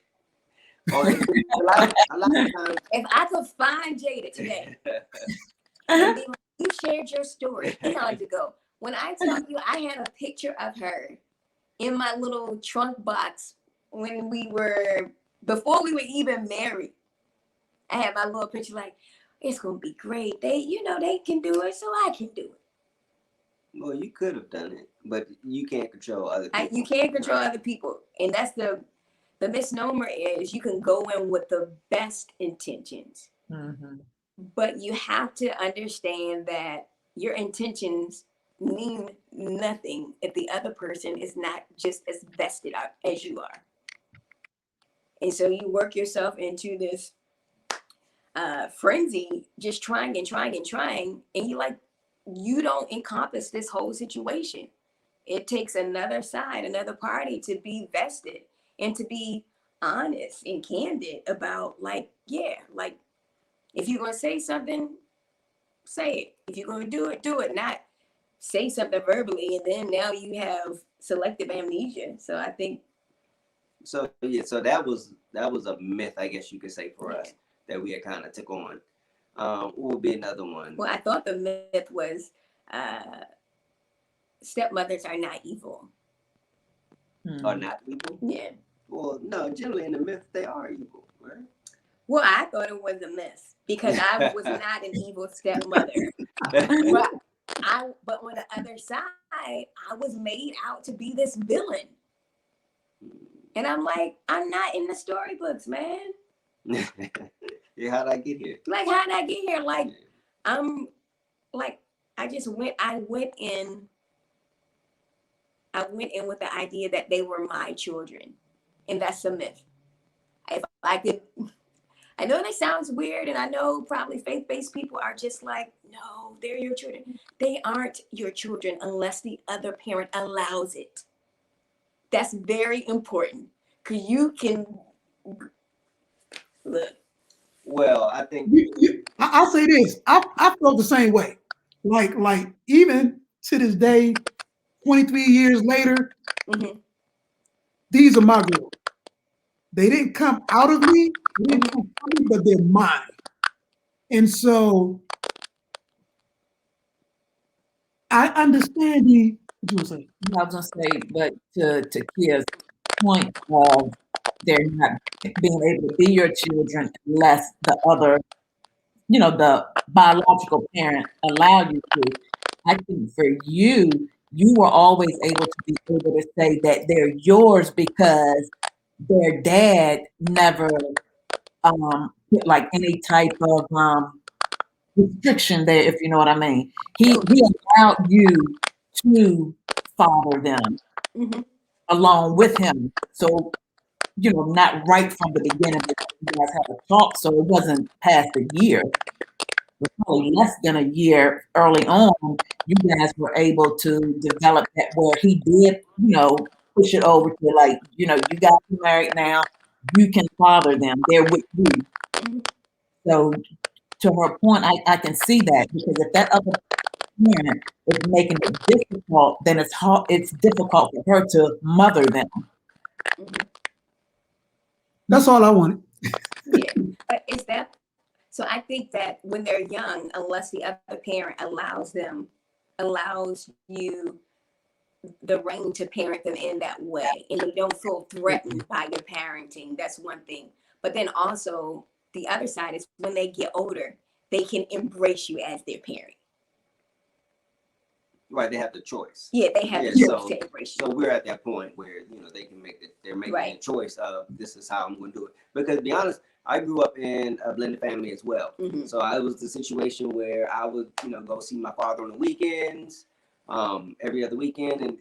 A lot of times, if I could find Jada today, and then you shared your story eons ago. When I tell you, I had a picture of her in my little trunk box when before we were even married. I had my little picture like, it's gonna be great. They can do it, so I can do it. Well, you could have done it, but you can't control other people. You can't control other people, and that's the misnomer is you can go in with the best intentions, but you have to understand that your intentions mean nothing if the other person is not just as vested as you are. And so you work yourself into this frenzy, just trying, and you don't encompass this whole situation. It takes another side, another party to be vested and to be honest and candid about if you're going to say something, say it. If you're going to do it, not say something verbally and then now you have selective amnesia. So I think. So that was a myth, I guess you could say, for us that we had kind of took on. What would be another one? Well, I thought the myth was stepmothers are not evil. Are not evil? Yeah. Well, no, generally in the myth they are evil, right? Well, I thought it was a myth because I was not an evil stepmother. But on the other side, I was made out to be this villain. And I'm like, I'm not in the storybooks, man. Yeah, how'd I get here? Like, how'd I get here? Like, I'm like, I went in with the idea that they were my children. And that's a myth. If I could, I know that sounds weird, and I know probably faith-based people are just like, no, they're your children. They aren't your children unless the other parent allows it. That's very important. Cause you can look. Well, I think I'll say this. I felt the same way. Like even to this day, 23 years later, Mm-hmm. these are my girls. They didn't come out of me, they didn't come from me, but they're mine. And so I understand the what you were saying. I was gonna say, but to Kia's point of they're not being able to be your children unless the other, the biological parent allow you to. I think for you, you were always able to say that they're yours because their dad never put like any type of restriction there, if you know what I mean. He allowed you to father them Mm-hmm. along with him. So, not right from the beginning, but you guys had a talk, so it wasn't past a year. It was probably less than a year early on. You guys were able to develop that where he did, push it over to like, you guys are married now, you can father them. They're with you. So to her point, I can see that because if that other parent is making it difficult, then it's difficult for her to mother them. That's all I wanted. Yeah, but is that so? I think that when they're young, unless the other parent allows you the reign to parent them in that way, and they don't feel threatened by your parenting, that's one thing. But then also the other side is when they get older, they can embrace you as their parent. right, they have the choice. Yeah, they have the choice to embrace you. So we're at that point where they can they're making a choice of this is how I'm going to do it. Because to be honest, I grew up in a blended family as well. Mm-hmm. So I was the situation where I would go see my father on the weekends, every other weekend, and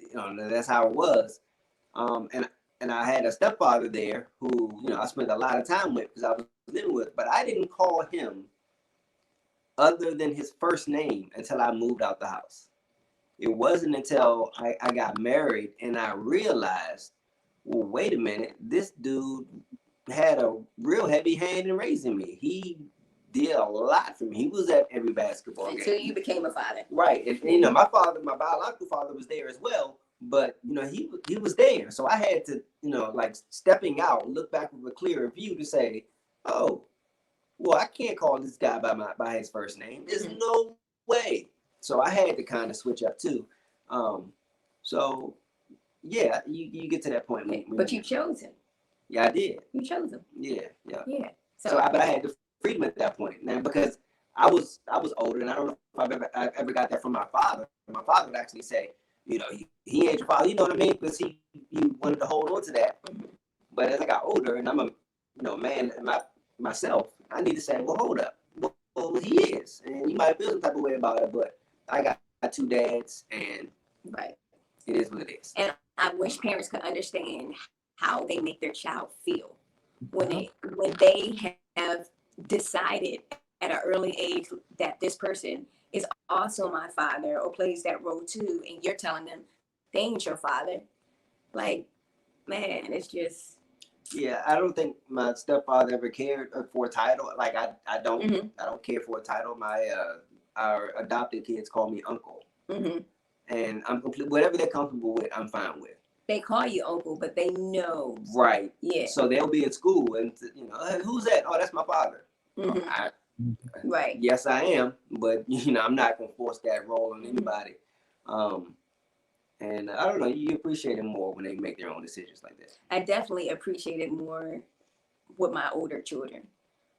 that's how it was. And I had a stepfather there who I spent a lot of time with because I was living with, but I didn't call him other than his first name until I moved out the house. It wasn't until I got married and I realized, well, wait a minute, this dude had a real heavy hand in raising me. He did a lot for me. He was at every basketball game. Until you became a father. Right. And my father, my biological father was there as well, but he was there. So I had to, like stepping out, look back with a clearer view to say, oh, well, I can't call this guy by his first name. There's no way. So I had to kind of switch up too. So yeah, you get to that point. But you chose him. Yeah, I did. You chose him. Yeah. Yeah. But I had the freedom at that point now because I was older, and I don't know if I ever got that from my father. My father would actually say, he ain't your father. You know what I mean? Because he wanted to hold on to that. Mm-hmm. But as I got older, and I'm a man myself, I need to say, well, hold up. Well, he is, and you might feel some type of way about it, but I got two dads, and it is what it is. And I wish parents could understand how they make their child feel when they have decided at an early age that this person is also my father or plays that role too, and you're telling them they ain't your father. Like, man, it's just. Yeah, I don't think my stepfather ever cared for a title. Like I don't care for a title. Our adopted kids call me uncle, and I'm whatever they're comfortable with, I'm fine with. They call you uncle, but they know. Right. Yeah. So they'll be in school, and hey, who's that? Oh, that's my father. Right. Yes, I am, but I'm not gonna force that role on anybody. And I don't know, you appreciate it more when they make their own decisions like that. I definitely appreciate it more with my older children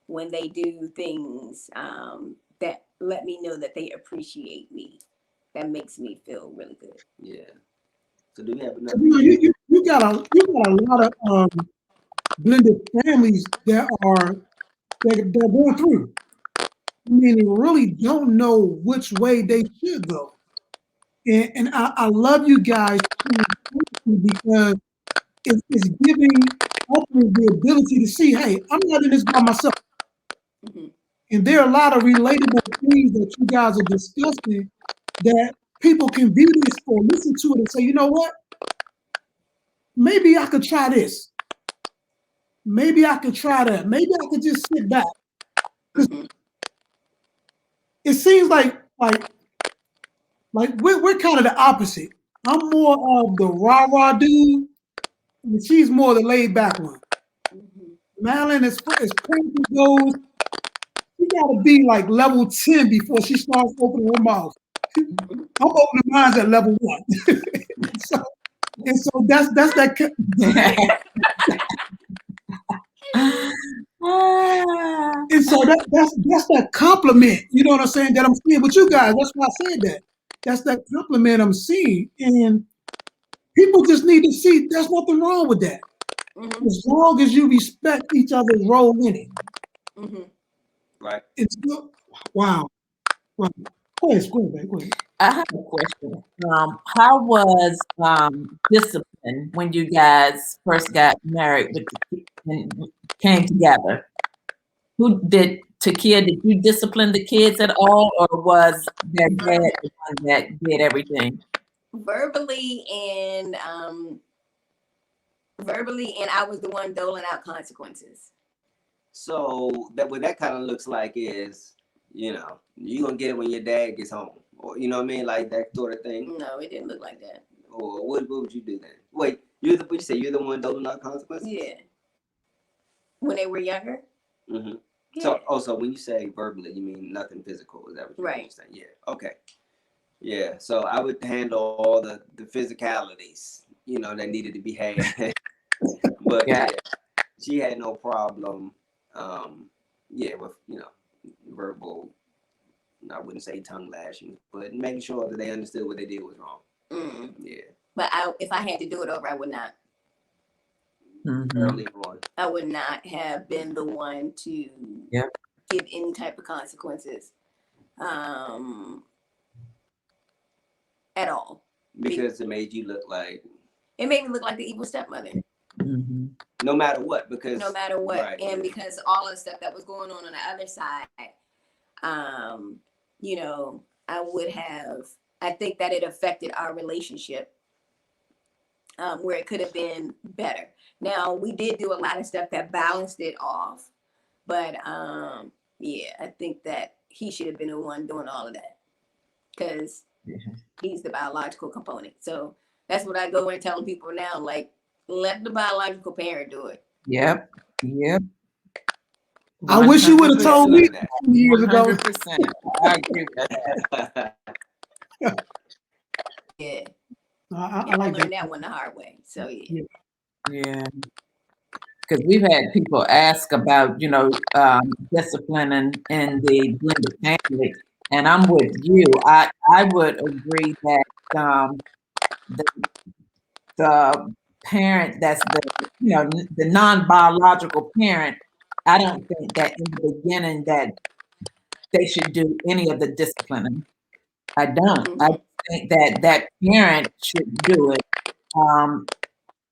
when they do things that let me know that they appreciate me. That makes me feel really good. Yeah. So do you have another? You got a lot of blended families that are going through. I mean, they really don't know which way they should go. And I love you guys because it's giving others the ability to see, hey, I'm not in this by myself. Mm-hmm. And there are a lot of relatable things that you guys are discussing that people can view this or listen to it and say, you know what? Maybe I could try this. maybe I could try that. Maybe I could just sit back. Mhm. It seems like we're kind of the opposite. I'm more of the rah-rah dude, and she's more the laid-back one. Mhm. Madeline is crazy goes. She got to be like level 10 before she starts opening her mouth. I'm opening mine at level 1. so that's that. And so that's that compliment, you know what I'm saying, that I'm seeing with you guys. That's why I said that. That's that compliment I'm seeing. And people just need to see there's nothing wrong with that. Mhm. As long as you respect each other's role in it. Mhm. Right. It's wow. Go ahead, babe. Go ahead. I have a question. How was discipline when you guys first got married and came together? Who did Tekeah? Did you discipline the kids at all, or was their dad the one that did everything? Verbally and I was the one doling out consequences. So what that kind of looks like is, you're gonna get it when your dad gets home, or you know what I mean, like that sort of thing. No, it didn't look like that. Or what would you do then? Wait, what you say? You're the one doling out consequences? Yeah. When they were younger. Mm-hmm. Yeah. So when you say verbally, you mean nothing physical? Is that what you're saying? Yeah. Okay. Yeah. So I would handle all the physicalities, that needed to be had. But yeah, she had no problem. With verbal. I wouldn't say tongue lashing, but making sure that they understood what they did was wrong. Mm. Yeah. But if I had to do it over, I would not. Early on. I would not have been the one to give any type of consequences at all. Because it made you look like... It made me look like the evil stepmother. Mm-hmm. No matter what, no matter what. Right, and because all of the stuff that was going on the other side, I think that it affected our relationship where it could have been better. Now, we did do a lot of stuff that balanced it off, but I think that he should have been the one doing all of that because he's the biological component. So that's what I go and tell people now, like, let the biological parent do it. Yep. I wish you would have told me that years ago. 100%. I agree with that. Yeah. I like learned that one the hard way. So yeah. Because we've had people ask about, discipline in the blended family, and I'm with you. I would agree that the parent that's the non-biological parent, I don't think that in the beginning that they should do any of the disciplining. I don't. I think that parent should do it.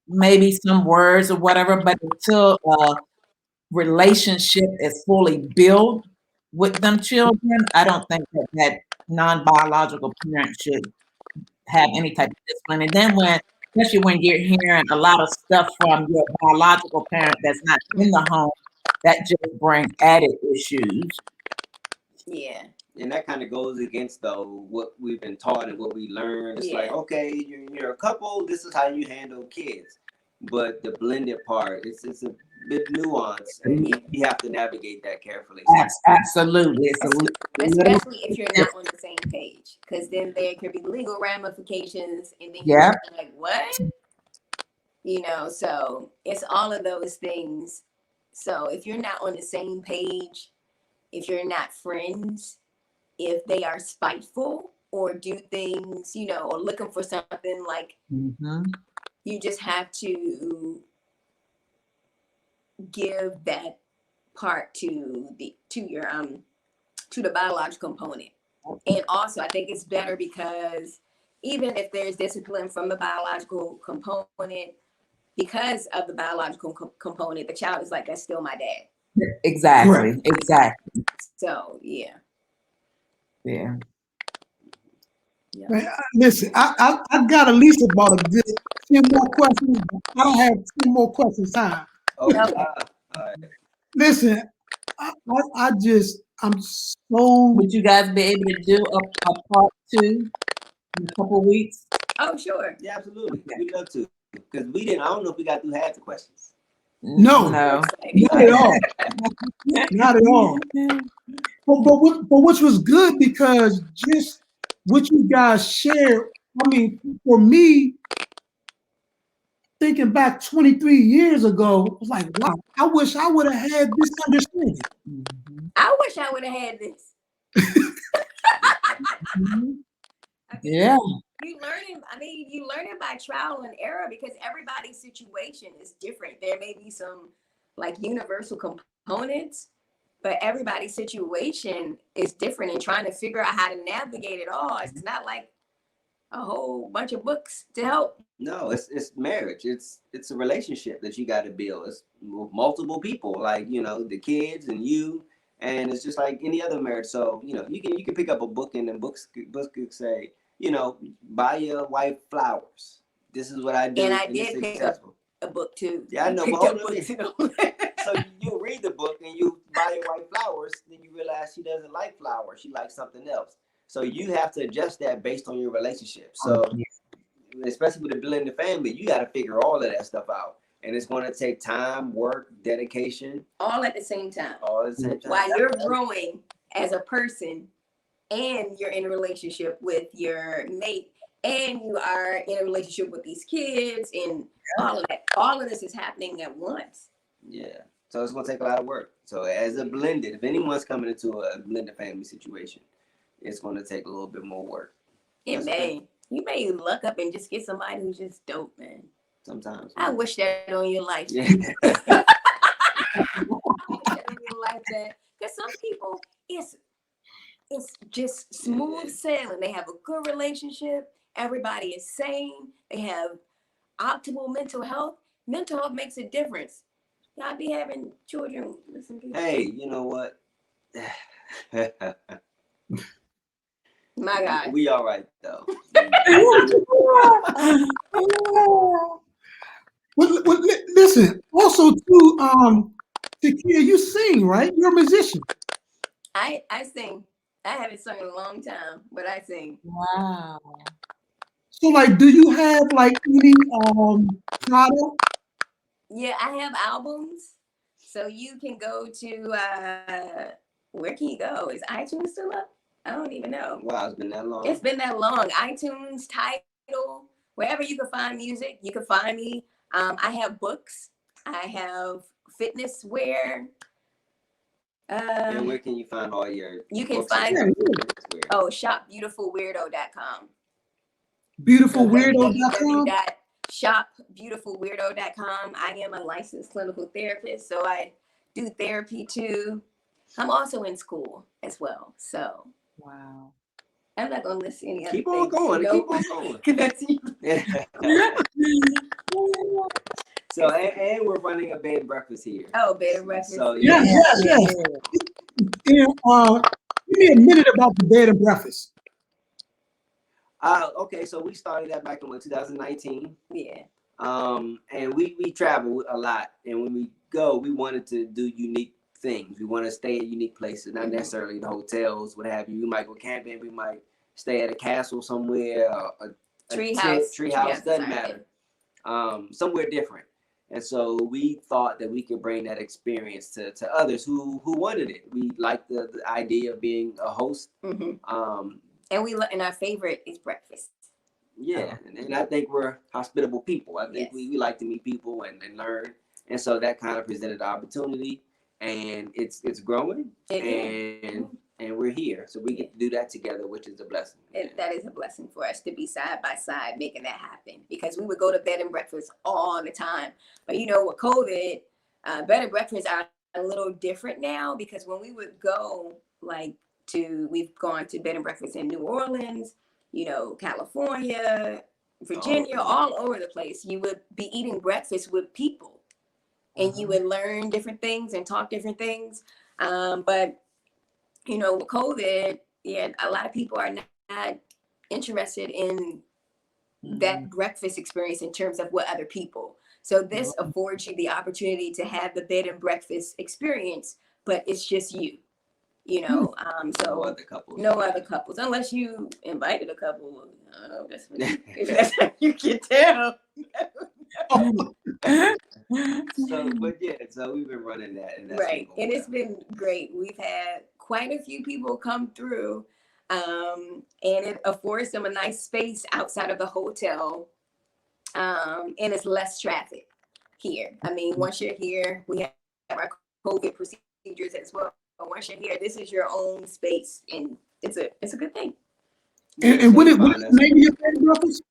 Maybe some words or whatever, but until a relationship is fully built with them children, I don't think that non-biological parent should have any type of discipline. And then especially when you're hearing a lot of stuff from your biological parent that's not in the home, that just brings added issues. Yeah. And that kind of goes against what we've been taught and what we learned. It's like, okay, you're a couple, this is how you handle kids. But the blended part, it's a bit nuanced, and you have to navigate that carefully. Absolutely. Especially if you're not on the same page, because then there could be legal ramifications, and then you're like, what? So it's all of those things. So if you're not on the same page, if you're not friends, if they are spiteful or do things, or looking for something, like you just have to give that part to the biological component. And also, I think it's better because even if there's discipline from the biological component, because of the biological component, the child is like, that's still my dad. Exactly. So yeah. Man, listen, I got at least about a good 10 more questions. I don't have 10 more questions time. Oh, Okay. all right. Listen, I'm so. Would you guys be able to do a part 2 in a couple weeks? Oh, sure. Yeah, absolutely. We'd love to. Because I don't know if we got through half the questions. No. No. Not at all. Not at all. But which was good because just what you guys shared, I mean, for me, thinking back 23 years ago, it was like, wow, I wish I would have had this understanding. I wish I would have had this. Yeah. You learn it by trial and error because everybody's situation is different. There may be some like universal components, but everybody's situation is different, and trying to figure out how to navigate it all. It's not like a whole bunch of books to help. No, it's marriage. It's a relationship that you got to build. It's with multiple people, like the kids and you, and it's just like any other marriage. So you can pick up a book and then books could say buy your wife flowers. This is what I do, And I it's did pick successful. up a book too. Yeah, I know. Picked But up hold on a books minute. too. So you read the book and you buy your wife flowers, then you realize she doesn't like flowers. She likes something else. So you have to adjust that based on your relationship. So especially with a blended family, you got to figure all of that stuff out. And it's going to take time, work, dedication. All at the same time. All at the same time. While you're growing as a person and you're in a relationship with your mate and you are in a relationship with these kids and all of that. All of this is happening at once. Yeah. So it's going to take a lot of work. So as a blended, if anyone's coming into a blended family situation, it's going to take a little bit more work. It may. You may luck up and just get somebody who's just dope, man. Sometimes. I wish that on your life. Yeah. I wish that on your life, that because some people, it's just smooth sailing. They have a good relationship. Everybody is sane. They have optimal mental health. Mental health makes a difference. Y'all be having children with some people. Hey, you know what? My God. We all right though. Well, listen. Also, too, Tekeah, you sing, right? You're a musician. I sing. I haven't sung in a long time, but I sing. Wow. So, like, do you have like any product? Yeah, I have albums. So you can go to where can you go? Is iTunes still up? I don't even know. Wow, it's been that long. It's been that long. iTunes, Tidal, wherever you can find music, you can find me. I have books. I have fitness wear. And where can you find all your You can books find and shopbeautifulweirdo.com. Beautifulweirdo.com. Shopbeautifulweirdo.com. I am a licensed clinical therapist, so I do therapy too. I'm also in school as well, so Wow. I'm not gonna list any other keep on things. going. Nope. Keep on going. That's you. So and we're running a bed and breakfast here. Oh, bed and breakfast. So Yes. And, give me a minute about the bed and breakfast. Okay, so we started that back in 2019. Yeah. And we travel a lot, and when we go, we wanted to do unique things. We want to stay in unique places, not necessarily the hotels, what have you. We might go camping, we might stay at a castle somewhere, a treehouse, doesn't matter. Somewhere different. And so we thought that we could bring that experience to others who wanted it. We liked the idea of being a host. Mm-hmm. And our favorite is breakfast. Yeah, and I think we're hospitable people. I think we like to meet people and learn. And so that kind of presented the opportunity, and it's growing, and we're here. So we get to do that together, which is a blessing. That is a blessing for us to be side by side making that happen, because we would go to bed and breakfast all the time. But with COVID, bed and breakfasts are a little different now, because when we would go, we've gone to bed and breakfast in New Orleans, California, Virginia, all over the place. You would be eating breakfast with people, and you would learn different things and talk different things. But with COVID, a lot of people are not interested in that breakfast experience in terms of what other people So this affords you the opportunity to have the bed and breakfast experience, but it's just you. You know, No other couples. No other couples, unless you invited a couple. I don't know, that's how you can tell. So, but yeah, so we've been running that, and that's Right, and it's been great. We've had quite a few people come through, and it affords them a nice space outside of the hotel, and it's less traffic here. I mean, once you're here, we have our COVID procedures as well. But once you're here, this is your own space, and it's a good thing. And what is maybe your bed and breakfast?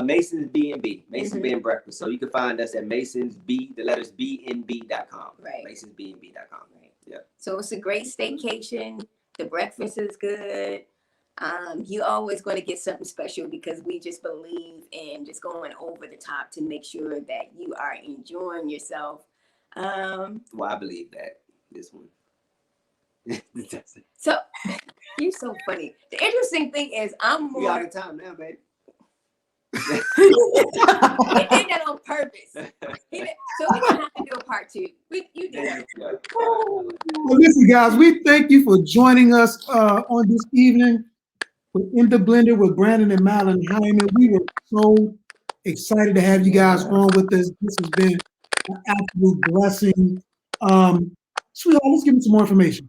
Mason's B&B, Mason's Bed and Breakfast. So you can find us at Mason's B, the letters BNB.com. Right. Mason's B&B.com. Right. Yeah. So it's a great staycation. The breakfast is good. You always going to get something special because we just believe in just going over the top to make sure that you are enjoying yourself. Well, I believe that this one. So you're so funny. The interesting thing is I'm more. We out of time now, baby. He did that on purpose. So we're gonna have to do a part 2. You did that. Well, listen, guys, we thank you for joining us on this evening with In the Blender with Brandon and Madeline Hyman. We were so excited to have you guys on with us. This has been an absolute blessing. Sweetheart, let's give me some more information.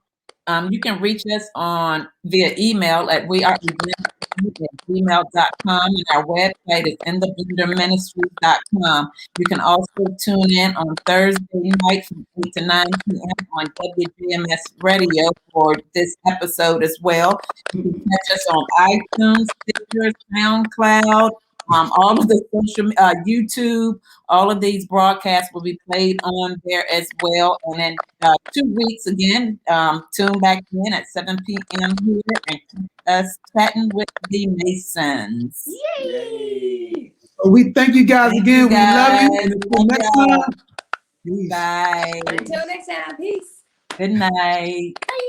You can reach us on via email at weareevents@gmail.com, and our website is intheblenderministries.com. You can also tune in on Thursday night from 8 to 9 p.m. on WGMS Radio for this episode as well. You can catch us on iTunes, Stitcher, SoundCloud, all of the social, YouTube. All of these broadcasts will be played on there as well. And in 2 weeks again, tune back in at 7 p.m. here and keep us chatting with the Masons. Yay! So we thank you guys again. We love you. guys. And until next time, peace. Bye. Until next time, peace. Good night. Bye.